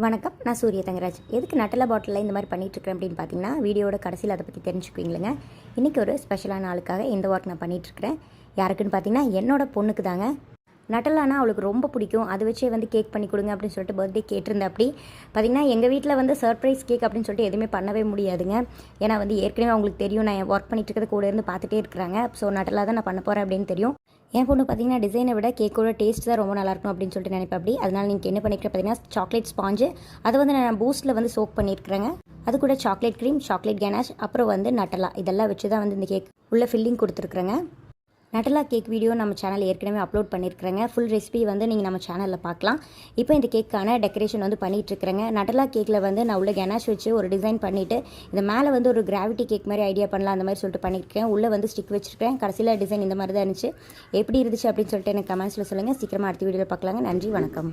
வணக்கம். நான் சூரிய தங்கராஜ். எதுக்கு நட்டலா பாட்டிலில் இந்த மாதிரி பண்ணிகிட்ருக்கேன் அப்படின்னு பார்த்தீங்கன்னா, வீடியோட கடைசியில் அதை பற்றி தெரிஞ்சுக்குவீங்களேங்க. இன்றைக்கி ஒரு ஸ்பெஷலான ஆளுக்காக இந்த ஒர்க் நான் பண்ணிகிட்ருக்கிறேன். யாருக்குன்னு பார்த்தீங்கன்னா, என்னோட பொண்ணுக்கு தாங்க. நட்டலானா அவளுக்கு ரொம்ப பிடிக்கும். அதை வச்சே கேக் பண்ணி கொடுங்க அப்படின்னு சொல்லிட்டு பர்த்டே கேட்டிருந்தேன். அப்படி பார்த்திங்கன்னா, எங்கள் வீட்டில் சர்ப்ரைஸ் கேக் அப்படின்னு சொல்லிட்டு எதுவுமே பண்ணவே முடியாதுங்க. ஏன்னா ஏற்கனவே அவங்களுக்கு தெரியும் நான் ஒர்க் பண்ணிட்டு இருக்கிறது கூட இருந்து பார்த்துட்டே இருக்கிறாங்க. ஸோ நட்டலா தான் நான் பண்ண போகிறேன் அப்படின்னு தெரியும். என் பொண்ணு பார்த்தீங்கன்னா, டிசைனை விட கேக்கோட டேஸ்ட் தான் ரொம்ப நல்லாயிருக்கும் அப்படின்னு சொல்லிட்டு நினைப்பேன். அப்படி அதனால் நீங்கள் என்ன பண்ணிக்கிறேன் பார்த்தீங்கன்னா, சாக்லேட் ஸ்பாஞ்சு அதை நான் பூஸ்ட்டில் சோக் பண்ணியிருக்கிறேங்க. அது கூட சாக்லேட் க்ரீம், சாக்லேட் கேனாஷ், அப்புறம் நட்டலா இதெல்லாம் வச்சு தான் இந்த கேக் உள்ள ஃபில்லிங் கொடுத்துருக்குறேங்க. நட்டலா கேக் வீடியோ நம்ம சேனல் ஏற்கனவே அப்லோட் பண்ணியிருக்கிறேங்க. ஃபுல் ரெசிபி நீங்கள் நம்ம சேனலில் பார்க்கலாம். இப்போ இந்த கேக்கான டெக்கரேஷன் பண்ணிகிட்ருக்கிறேங்க. நட்டலா கேக்கில் நான் உள்ள கேனாஷ் வச்சு ஒரு டிசைன் பண்ணிவிட்டு இந்த மேலே ஒரு கிராவிட்டி கேக் மாதிரி ஐடியா பண்ணலாம் அந்த மாதிரி சொல்லிட்டு பண்ணியிருக்கேன். உள்ளே ஸ்டிக் வச்சுருக்கேன். கடைசியில் டிசைன் இந்த மாதிரி தான் இருந்துச்சு. எப்படி இருந்துச்சு அப்படின்னு சொல்லிட்டு எனக்கு கமெண்ட்ஸில் சொல்லுங்கள். சீக்கிரமாக அடுத்த வீடியோவில் பார்க்கலாங்க. நன்றி, வணக்கம்.